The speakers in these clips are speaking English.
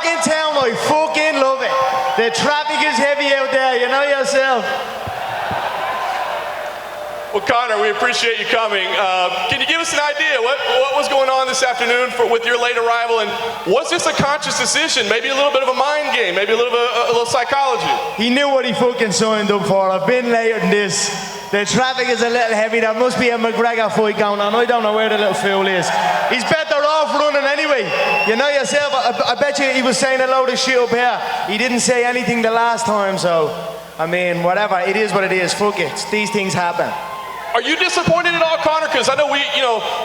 back in town. I fucking love it. The traffic is heavy out there, you know yourself. Well, Conor, we appreciate you coming. Can you give us an idea what was going on this afternoon with your late arrival, and was this a conscious decision? Maybe a little bit of a mind game, maybe a little psychology. He knew what he fucking signed up for. I've been later than this. The traffic is a little heavy. There must be a McGregor fight going on. I don't know where the little fool is. He's better off running anyway. You know yourself, I bet you he was saying a load of shit up here. He didn't say anything the last time, so, I mean, whatever. It is what it is. Fuck it. These things happen. Are you disappointed at all, Conor? Because I know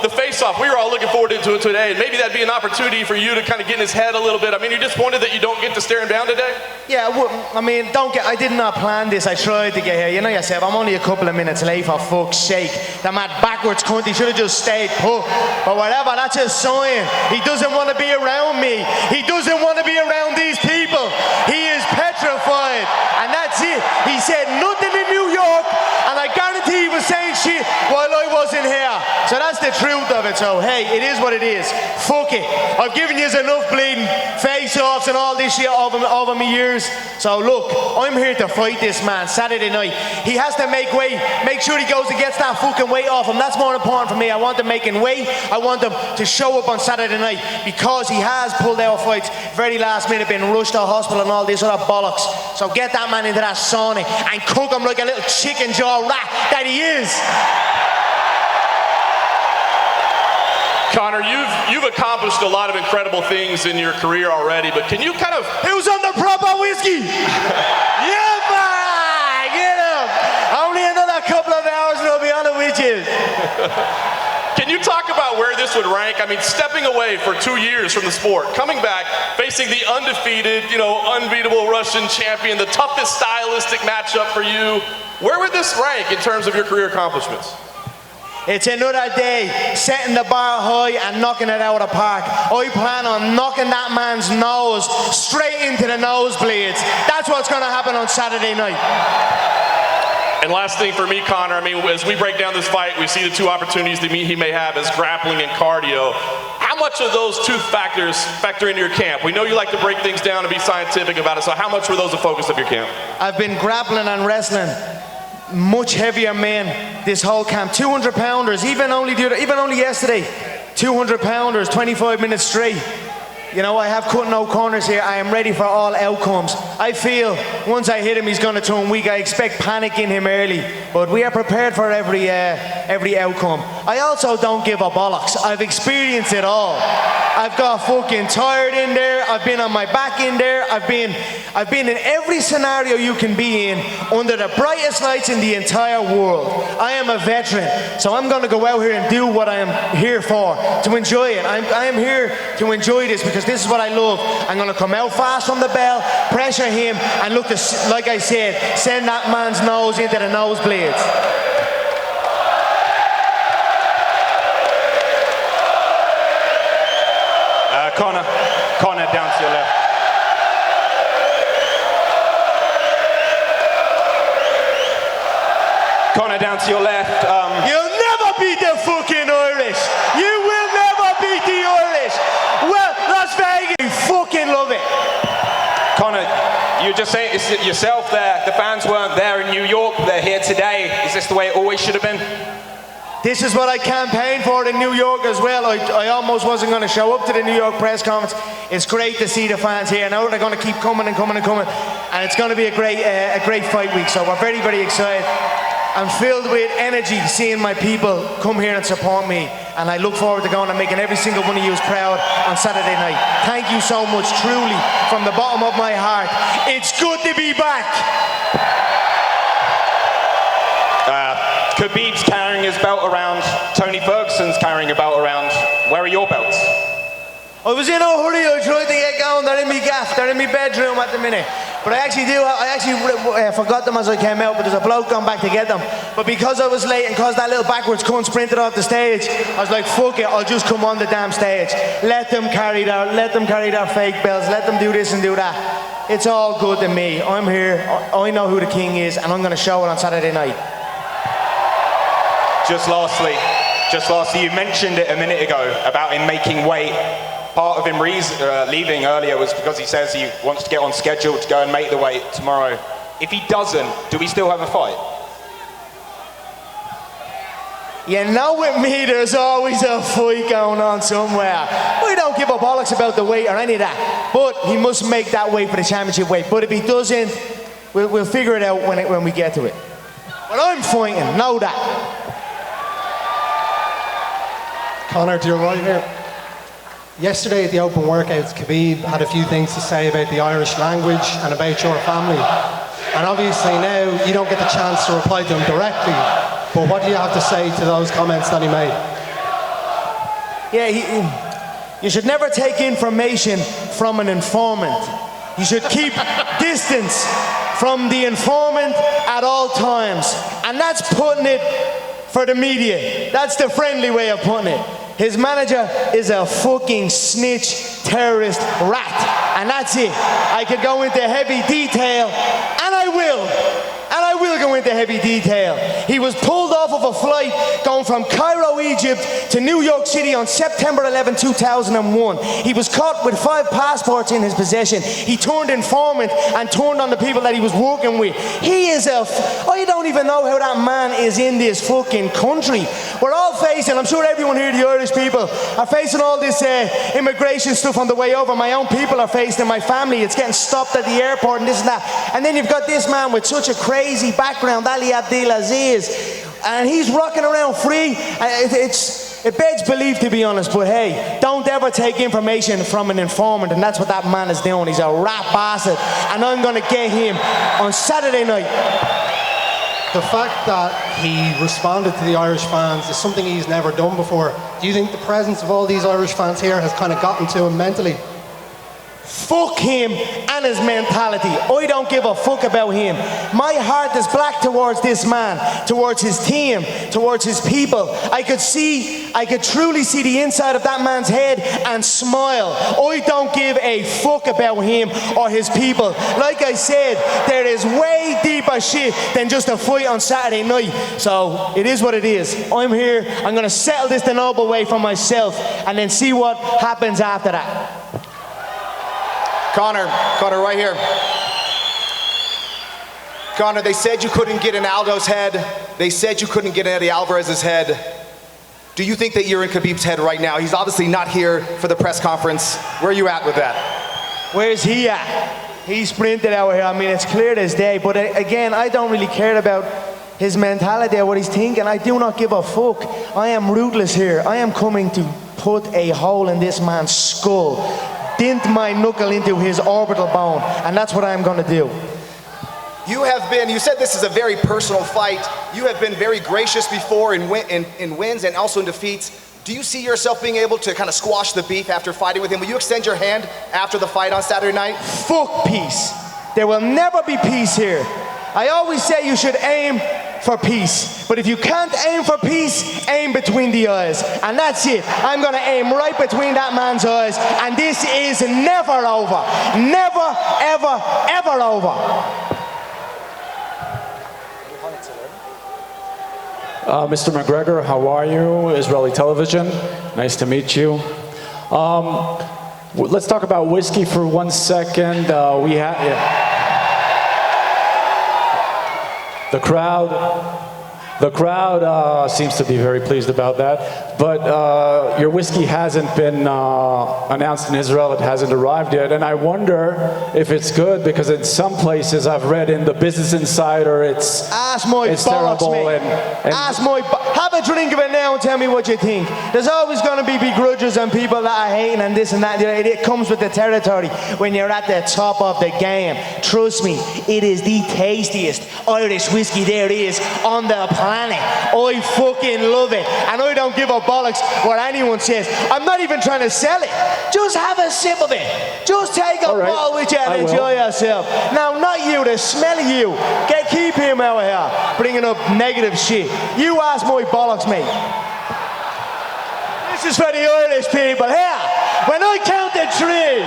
the face-off, we were all looking forward to it today, and maybe that'd be an opportunity for you to kind of get in his head a little bit. I mean, you're disappointed that you don't get to stare him down today? Yeah, I mean, I did not plan this. I tried to get here. You know yourself, I'm only a couple of minutes late, for fuck's sake. The mad backwards cunt, he should have just stayed put. But whatever, that's his sign. He doesn't want to be around me. He doesn't want to be around these people. He is petrified, and that's it. He said nothing in New York, and I guarantee he was saying shit while I wasn't here. So that's the truth of it. So hey, it is what it is. Fuck it. I've given you enough bleeding face-offs and all this shit over me years. So look, I'm here to fight this man Saturday night. He has to make weight. Make sure he goes and gets that fucking weight off him. That's more important for me. I want him making weight. I want him to show up on Saturday night, because he has pulled out fights very last minute, been rushed to hospital and all this other bollocks. So get that man into that sauna and cook him like a little chicken jaw rat that he is. Conor, you've accomplished a lot of incredible things in your career already, but can you kind of... Who's on the proper whiskey? Yeah, man! Get him! Only another couple of hours and I'll be on it with you. Can you talk about where this would rank? I mean, stepping away for 2 years from the sport, coming back, facing the undefeated, unbeatable Russian champion, the toughest stylistic matchup for you. Where would this rank in terms of your career accomplishments? It's another day, setting the bar high and knocking it out of the park. I plan on knocking that man's nose straight into the nosebleeds. That's what's going to happen on Saturday night. And last thing for me, Conor, I mean, as we break down this fight, we see the two opportunities that he may have as grappling and cardio. How much of those two factors factor into your camp? We know you like to break things down and be scientific about it, so how much were those the focus of your camp? I've been grappling and wrestling much heavier men this whole camp. 200 pounders, even only yesterday, 200 pounders, 25 minutes straight. I have cut no corners here. I am ready for all outcomes. I feel once I hit him, he's going to turn weak. I expect panic in him early, but we are prepared for every outcome. I also don't give a bollocks. I've experienced it all. I've got fucking tired in there. I've been on my back in there. I've been in every scenario you can be in under the brightest lights in the entire world. I am a veteran, so I'm going to go out here and do what I am here for, to enjoy it. I am here to enjoy this because this is what I love. I'm going to come out fast from the bell, pressure him, and look, like I said, send that man's nose into the nosebleeds. Conor, down to your left. Conor, down to your left. You'll never beat the fucking Irish. You will never beat the Irish. Well, Las Vegas, you fucking love it. Conor, you're just saying it yourself there. The fans weren't there in New York. They're here today. Is this the way it always should have been? This is what I campaigned for in New York as well. I almost wasn't going to show up to the New York press conference. It's great to see the fans here. Now they're going to keep coming and coming and coming. And it's going to be a great fight week. So we're very, very excited. I'm filled with energy seeing my people come here and support me. And I look forward to going and making every single one of you proud on Saturday night. Thank you so much, truly, from the bottom of my heart. It's good to be back. Khabib's carrying his belt around. Tony Ferguson's carrying a belt around. Where are your belts? I was in a hurry. I tried to get going. They're in my gaff. They're in my bedroom at the minute. But I actually forgot them as I came out, but there's a bloke gone back to get them. But because I was late and because that little backwards cunt sprinted off the stage, I was like, fuck it, I'll just come on the damn stage. Let them carry their fake belts. Let them do this and do that. It's all good to me. I'm here. I know who the king is, and I'm going to show it on Saturday night. Just lastly, you mentioned it a minute ago about him making weight. part of him leaving earlier was because he says he wants to get on schedule to go and make the weight tomorrow. If he doesn't, do we still have a fight? You know, with me, there's always a fight going on somewhere. We don't give a bollocks about the weight or any of that. But he must make that weight for the championship weight. But if he doesn't, we'll figure it out when we get to it. But I'm fighting, know that. Conor, to your right here. Yesterday at the open workouts, Khabib had a few things to say about the Irish language and about your family. And obviously now you don't get the chance to reply to him directly. But what do you have to say to those comments that he made? Yeah, you should never take information from an informant. You should keep distance from the informant at all times. And that's putting it for the media. That's the friendly way of putting it. His manager is a fucking snitch, terrorist, rat. And that's it. I could go into heavy detail, and I will. And I will go into heavy detail. He was pulled off of a flight going from Cairo, Egypt to New York City on September 11, 2001. He was caught with 5 passports in his possession. He turned informant and turned on the people that he was working with. He is I don't even know how that man is in this fucking country. We're all facing, I'm sure everyone here, the Irish people, are facing all this immigration stuff on the way over. My own people are facing, my family, it's getting stopped at the airport and this and that. And then you've got this man with such a crazy background, Ali Abdelaziz, and he's rocking around free. It begs belief, to be honest, but hey, don't ever take information from an informant, and that's what that man is doing. He's a rat bastard, and I'm going to get him on Saturday night. The fact that he responded to the Irish fans is something he's never done before. Do you think the presence of all these Irish fans here has kind of gotten to him mentally? Fuck him and his mentality. I don't give a fuck about him. My heart is black towards this man, towards his team, towards his people. I could truly see the inside of that man's head and smile. I don't give a fuck about him or his people. Like I said, there is way deeper shit than just a fight on Saturday night. So it is what it is. I'm here. I'm going to settle this the noble way for myself and then see what happens after that. Conor, right here. Conor, they said you couldn't get in Aldo's head. They said you couldn't get in Eddie Alvarez's head. Do you think that you're in Khabib's head right now? He's obviously not here for the press conference. Where are you at with that? Where's he at? He sprinted out here. I mean, it's clear as day. But again, I don't really care about his mentality or what he's thinking. I do not give a fuck. I am ruthless here. I am coming to put a hole in this man's skull. Dint my knuckle into his orbital bone, and that's what I'm going to do. You said this is a very personal fight. You have been very gracious before in wins and also in defeats. Do you see yourself being able to kind of squash the beef after fighting with him? Will you extend your hand after the fight on Saturday night? Fuck peace. There will never be peace here. I always say you should aim for peace. But if you can't aim for peace, aim between the eyes. And that's it. I'm going to aim right between that man's eyes. And this is never over. Never, ever, ever over. Mr. McGregor, how are you? Israeli television. Nice to meet you. Let's talk about whiskey for 1 second. The crowd seems to be very pleased about that, but your whiskey hasn't been announced in Israel. It hasn't arrived yet, and I wonder if it's good, because in some places I've read in the Business Insider it's terrible. Have a drink of it now and tell me what you think. There's always going to be begrudgers and people that are hating and this and that. It comes with the territory when you're at the top of the game. Trust me, it is the tastiest Irish whiskey there is on the planet. I fucking love it, and I don't give a bollocks what anyone says. I'm not even trying to sell it. Just have a sip of it. Just take a bottle with you and enjoy yourself. Now, not you, the smell of you. Keep him out here bringing up negative shit. You ask my bollocks, mate. This is for the Irish people. Here, when I count to 3,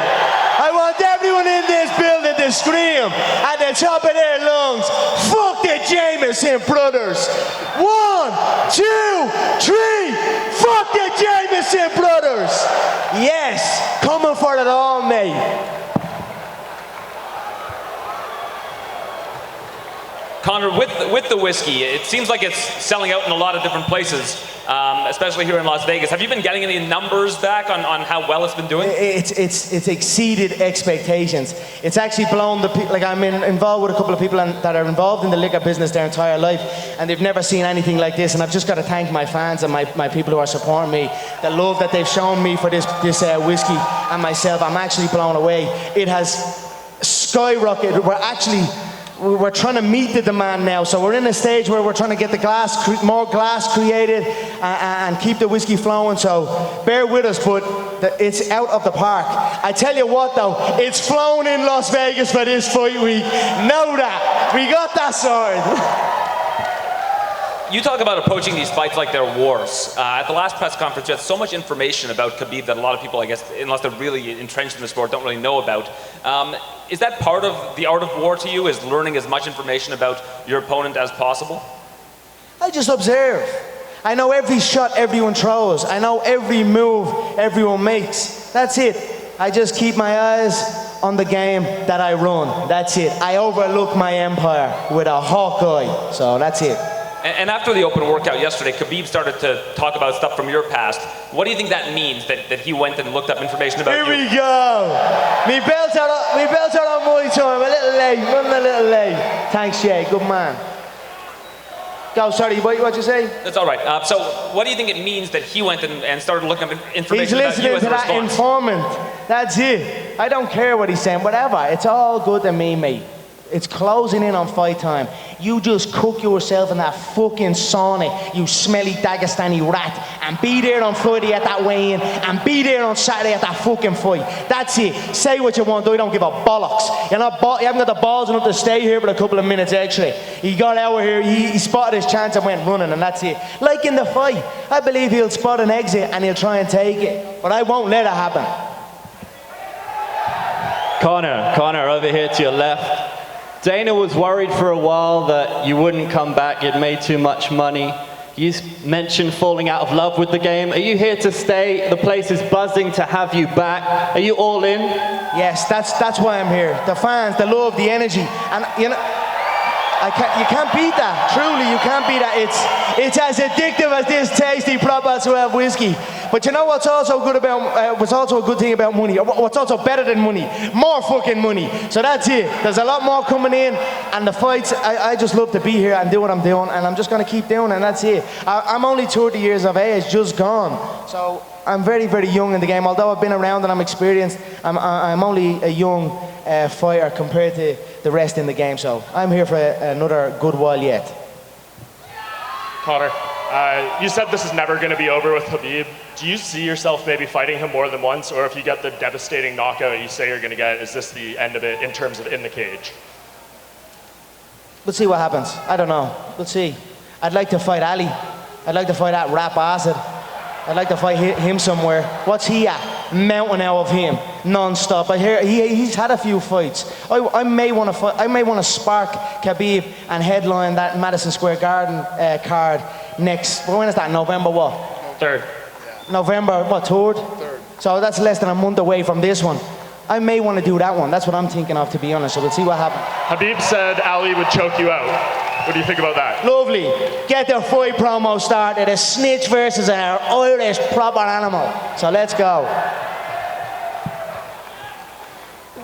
I want everyone in this building to scream at the top of their lungs, fuck the Jameson brothers. 1, 2, 3, fuck the Jameson brothers. Yes, Conor, with the whiskey, it seems like it's selling out in a lot of different places, especially here in Las Vegas. Have you been getting any numbers back on how well it's been doing? It's exceeded expectations. It's actually blown like I'm involved with a couple of people that are involved in the liquor business their entire life, and they've never seen anything like this. And I've just got to thank my fans and my people who are supporting me. The love that they've shown me for this whiskey and myself, I'm actually blown away. It has skyrocketed. We're trying to meet the demand now, so we're in a stage where we're trying to get the more glass created and keep the whiskey flowing, so bear with us, but it's out of the park. I tell you what though, it's flown in Las Vegas for this fight week. Know that. We got that sorted. You talk about approaching these fights like they're wars. At the last press conference, you had so much information about Khabib that a lot of people, I guess, unless they're really entrenched in the sport, don't really know about. Is that part of the art of war to you, is learning as much information about your opponent as possible? I just observe. I know every shot everyone throws. I know every move everyone makes. That's it. I just keep my eyes on the game that I run. That's it. I overlook my empire with a hawk eye. So that's it. And after the open workout yesterday, Khabib started to talk about stuff from your past. What do you think that means, that he went and looked up information about you? Here we go. Me belts out on my time. A little late, running a little late. Thanks, Jay. Good man. Go, sorry, what you say? That's all right. So what do you think it means that he went and started looking up information about you as a response? He's listening to that informant. That's it. I don't care what he's saying, whatever. It's all good to me, mate. It's closing in on fight time. You just cook yourself in that fucking sauna, you smelly Dagestani rat, and be there on Friday at that weigh-in, and be there on Saturday at that fucking fight. That's it. Say what you want, though. You don't give a bollocks. You haven't got the balls enough to stay here for a couple of minutes extra. He got out here, he spotted his chance and went running, and that's it. Like in the fight, I believe he'll spot an exit and he'll try and take it, but I won't let it happen. Conor, over here to your left. Dana was worried for a while that you wouldn't come back, you'd made too much money. You mentioned falling out of love with the game. Are you here to stay? The place is buzzing to have you back. Are you all in? Yes, that's why I'm here. The fans, the love, the energy, and you can't beat that. Truly, you can't beat that. It's as addictive as this tasty proper 12 whiskey. But you know what's also good about, what's also a good thing about money, or what's also better than money? More fucking money. So that's it. There's a lot more coming in, and the fights, I just love to be here and do what I'm doing, and I'm just going to keep doing it, and that's it. I'm only 30 years of age, just gone. So I'm very, very young in the game. Although I've been around and I'm experienced, I'm only a young fighter compared to the rest in the game. So I'm here for another good while yet. Conor, you said this is never going to be over with Khabib. Do you see yourself maybe fighting him more than once, or if you get the devastating knockout you say you're going to get, is this the end of it in terms of in the cage? We'll see what happens. I don't know. We'll see. I'd like to fight Ali. I'd like to fight that rap acid. I'd like to fight him somewhere. What's he at? Mountain out of him, non-stop. I hear he's had a few fights. I may want to fight. I may want to spark Khabib and headline that Madison Square Garden card next. When is that? November what? 3rd. November what? 3rd. 3rd. So that's less than a month away from this one. I may want to do that one. That's what I'm thinking of, to be honest. So we'll see what happens. Habib said Ali would choke you out. What do you think about that? Lovely. Get the fight promo started. A snitch versus an Irish proper animal. So let's go.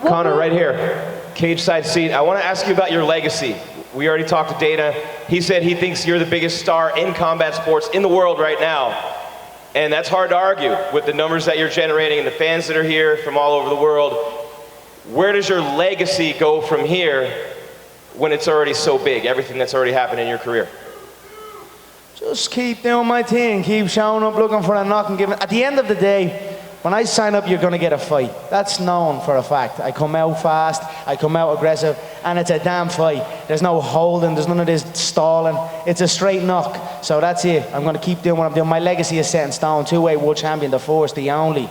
Conor, right here, cage side seat. I want to ask you about your legacy. We already talked to Dana. He said he thinks you're the biggest star in combat sports in the world right now. And that's hard to argue with the numbers that you're generating and the fans that are here from all over the world. Where does your legacy go from here when it's already so big, everything that's already happened in your career? Just keep doing my thing, keep showing up, looking for a knock and giving. At the end of the day, when I sign up, you're going to get a fight. That's known for a fact. I come out fast, I come out aggressive, and it's a damn fight. There's no holding, there's none of this stalling. It's a straight knock. So that's it. I'm going to keep doing what I'm doing. My legacy is set in stone. Two-weight world champion, the first, the only.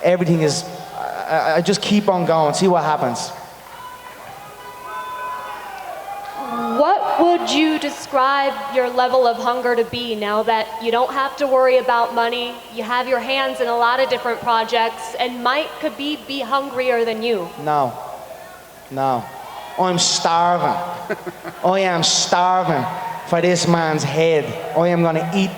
Everything is, I just keep on going, see what happens. What would you describe your level of hunger to be now that you don't have to worry about money, you have your hands in a lot of different projects, and might Khabib be hungrier than you? No. I'm starving. I am starving for this man's head. I am going to eat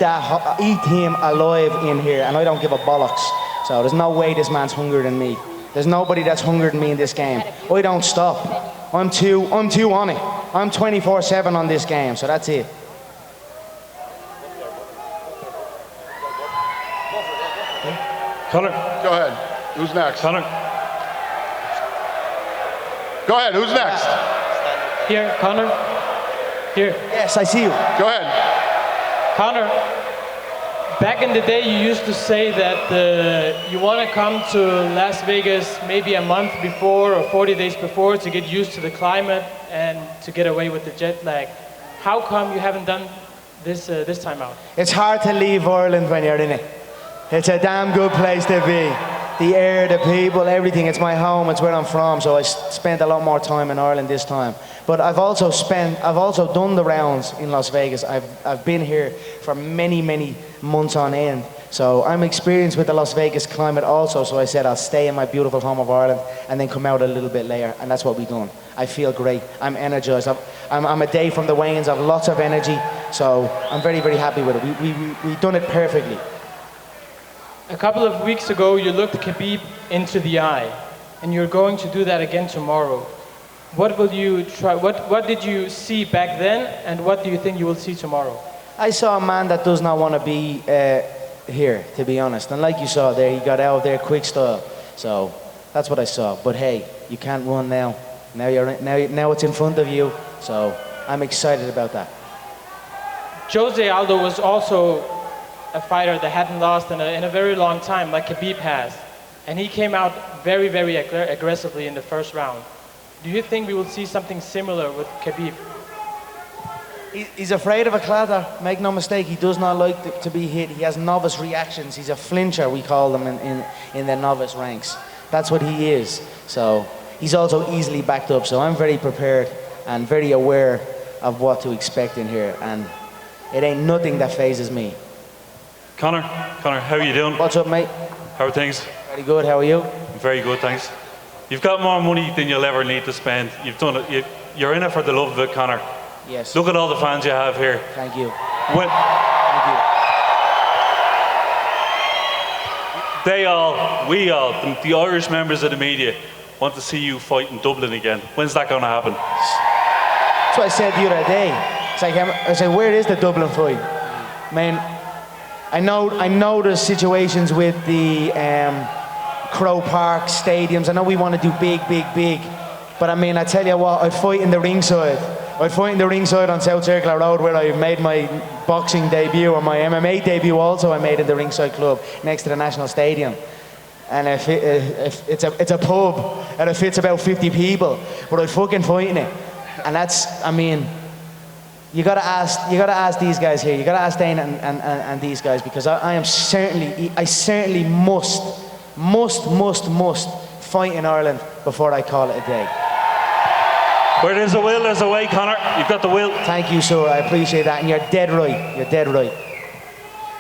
him alive in here, and I don't give a bollocks. So there's no way this man's hungrier than me. There's nobody that's hungrier than me in this game. I don't stop. I'm too on it. I'm 24/7 on this game, so that's it. Conor. Go ahead. Who's next? Conor. Go ahead. Who's next? Here, Conor. Here. Yes, I see you. Go ahead. Conor, back in the day you used to say that you want to come to Las Vegas maybe a month before or 40 days before to get used to the climate and to get away with the jet lag. How come you haven't done this this time out? It's hard to leave Ireland when you're in it. It's a damn good place to be. The air, the people, everything. It's my home. It's where I'm from. So I spent a lot more time in Ireland this time. But I've also done the rounds in Las Vegas. I've been here for many months on end. So I'm experienced with the Las Vegas climate also. So I said I'll stay in my beautiful home of Ireland and then come out a little bit later. And that's what we've done. I feel great. I'm energized. I'm a day from the weigh-ins. I have lots of energy. So I'm very happy with it. We've done it perfectly. A couple of weeks ago, you looked Khabib into the eye, and you're going to do that again tomorrow. What will you try? What did you see back then, and what do you think you will see tomorrow? I saw a man that does not want to be here, to be honest. And like you saw there, he got out of there quick style. So that's what I saw. But hey, you can't run now. Now it's in front of you. So I'm excited about that. Jose Aldo was also a fighter that hadn't lost in a very long time, like Khabib has. And he came out very aggressively in the first round. Do you think we will see something similar with Khabib? He's afraid of a clatter, make no mistake. He does not like to be hit. He has novice reactions. He's a flincher, we call them in the novice ranks. That's what he is. So he's also easily backed up. So I'm very prepared and very aware of what to expect in here. And it ain't nothing that phases me. Conor, how are you doing? What's up, mate? How are things? Very good, how are you? Very good, thanks. You've got more money than you'll ever need to spend. You've done it. You're in it for the love of it, Conor. Yes. Look at all the fans you have here. Thank you. When Thank you. we all, the Irish members of the media, want to see you fight in Dublin again. When's that going to happen? That's what I said the other day. It's like, I said, where is the Dublin fight? Man, I know there's situations with the Crow Park stadiums. I know we want to do big. But I mean, I tell you what, I'd fight in the ringside. I'd fight in the ringside on South Circular Road where I made my boxing debut, or my MMA debut also I made in the ringside club next to the National Stadium. And if it's a pub and it fits about 50 people, but I'd fucking fight in it. And that's, I mean, you gotta ask these guys here. You gotta ask Dana and these guys, because I certainly must fight in Ireland before I call it a day. Where there's a will, there's a way, Conor. You've got the will. Thank you, sir. I appreciate that, and you're dead right. You're dead right.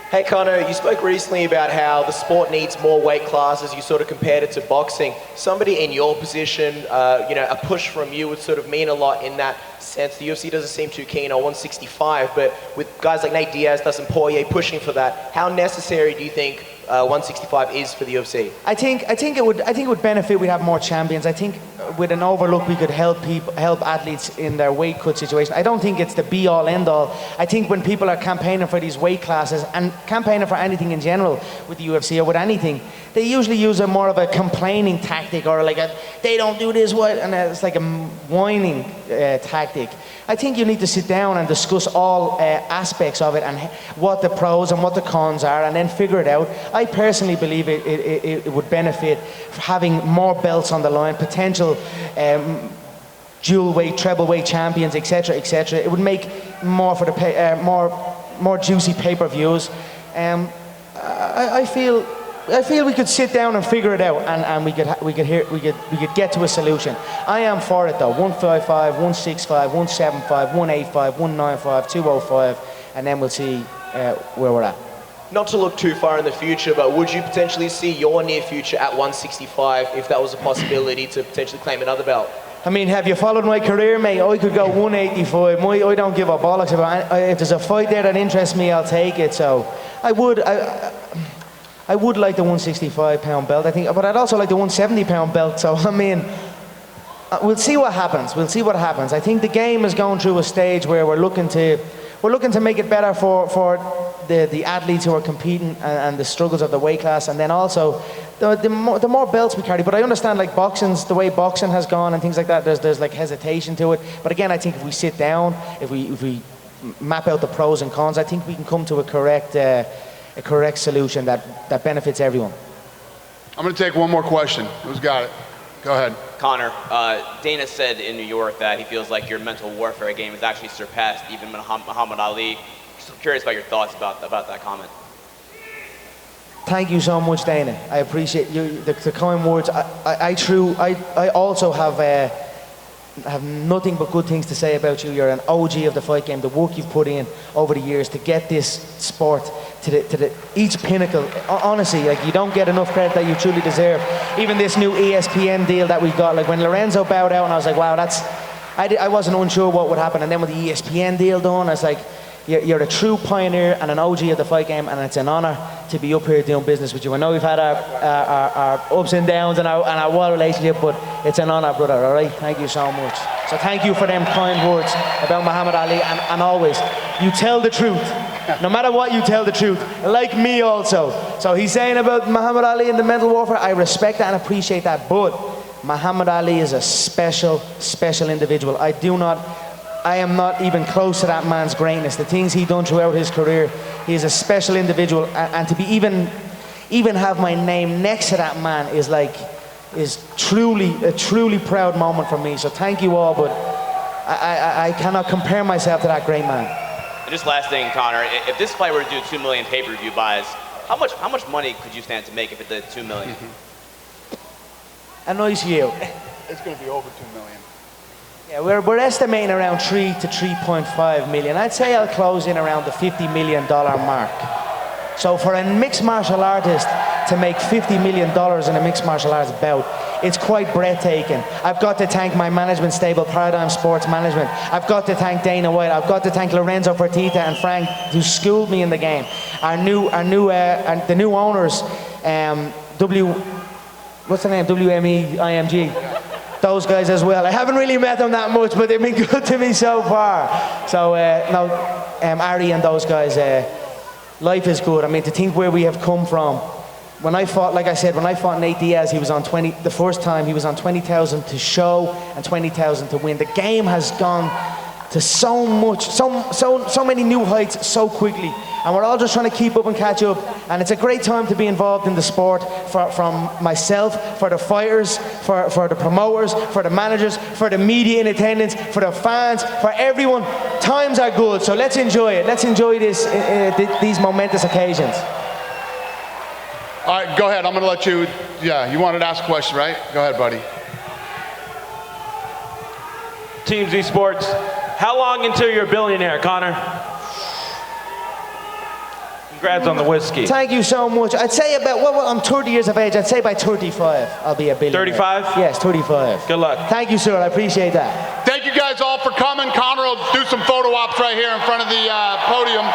Hey Conor, you spoke recently about how the sport needs more weight classes. You sort of compared it to boxing. Somebody in your position, a push from you would sort of mean a lot in that sense. The UFC doesn't seem too keen on 165, but with guys like Nate Diaz, Dustin Poirier pushing for that, how necessary do you think 165 is for the UFC? I think it would benefit. We'd have more champions. I think with an overlook we could help athletes in their weight cut situation. I don't think it's the be all end all. I think when people are campaigning for these weight classes and campaigning for anything in general with the UFC or with anything, they usually use a more of a complaining tactic, or like they don't do this, what, and it's like a whining tactic. I think you need to sit down and discuss all aspects of it and what the pros and what the cons are, and then figure it out. I personally believe it would benefit having more belts on the line, potential dual weight, treble weight champions, etc., etc. It would make more for the more juicy pay-per-views. I feel we could sit down and figure it out, and we could get to a solution. I am for it though. 155, 165, 175, 185, 195, 205, and then we'll see where we're at. Not to look too far in the future, but would you potentially see your near future at 165 if that was a possibility to potentially claim another belt? I mean, have you followed my career, mate? I could go 185. I don't give a bollocks about it. If there's a fight there that interests me, I'll take it. So I would like the 165-pound belt, I think, but I'd also like the 170-pound belt. So I mean, we'll see what happens. We'll see what happens. I think the game is going through a stage where we're looking to make it better for the athletes who are competing and the struggles of the weight class, and then also the more belts we carry. But I understand, like, the way boxing has gone and things like that, there's like hesitation to it. But again, I think if we sit down, if we map out the pros and cons, I think we can come to a correct solution that benefits everyone. I'm going to take one more question. Who's got it? Go ahead. Conor, Dana said in New York that he feels like your mental warfare game has actually surpassed even Muhammad Ali. Just curious about your thoughts about that comment. Thank you so much, Dana. I appreciate you, the kind words. I also have nothing but good things to say about you. You're an OG of the fight game. The work you've put in over the years to get this sport to each pinnacle. Honestly, like, you don't get enough credit that you truly deserve. Even this new ESPN deal that we got, like when Lorenzo bowed out, and I was like, wow, I wasn't unsure what would happen. And then with the ESPN deal done, I was like, you're a true pioneer and an OG of the fight game, and it's an honor to be up here doing business with you. I know we've had our ups and downs and our wild relationship, but it's an honor, brother, all right? Thank you so much. So thank you for them kind words about Muhammad Ali, and always, you tell the truth. No matter what, you tell the truth, like me also. So he's saying about Muhammad Ali and the mental warfare, I respect that and appreciate that, but Muhammad Ali is a special, special individual. I am not even close to that man's greatness. The things he done throughout his career, he is a special individual, and to be even have my name next to that man is truly a truly proud moment for me. So thank you all, but I cannot compare myself to that great man. And just last thing, Conor, if this fight were to do 2 million pay-per-view buys, how much money could you stand to make if it did 2 million? A nice yield. It's going to be over 2 million. Yeah, we're estimating around 3 to 3.5 million. I'd say I'll close in around the $50 million mark. So for a mixed martial artist to make $50 million in a mixed martial arts bout, it's quite breathtaking. I've got to thank my management stable, Paradigm Sports Management. I've got to thank Dana White. I've got to thank Lorenzo Fertitta and Frank, who schooled me in the game. The new owners, what's the name? WMEIMG. Those guys as well. I haven't really met them that much, but they've been good to me so far. So Ari and those guys, life is good. I mean, to think where we have come from. When I fought, like I said, when I fought Nate Diaz, he was on 20. The first time he was on 20,000 to show and 20,000 to win. The game has gone to so many new heights so quickly, and we're all just trying to keep up and catch up. And it's a great time to be involved in the sport, from myself, for the fighters, for the promoters, for the managers, for the media in attendance, for the fans, for everyone. Times are good, so let's enjoy it. Let's enjoy these momentous occasions. All right, go ahead. I'm going to let you. Yeah, you wanted to ask a question, right? Go ahead, buddy. Team Z Sports. How long until you're a billionaire, Conor? Congrats on the whiskey. Thank you so much. I'd say I'm 30 years of age. I'd say by 35, I'll be a billionaire. 35? Yes, 35. Good luck. Thank you, sir. I appreciate that. Thank you guys all for coming. Conor will do some photo ops right here in front of the podium.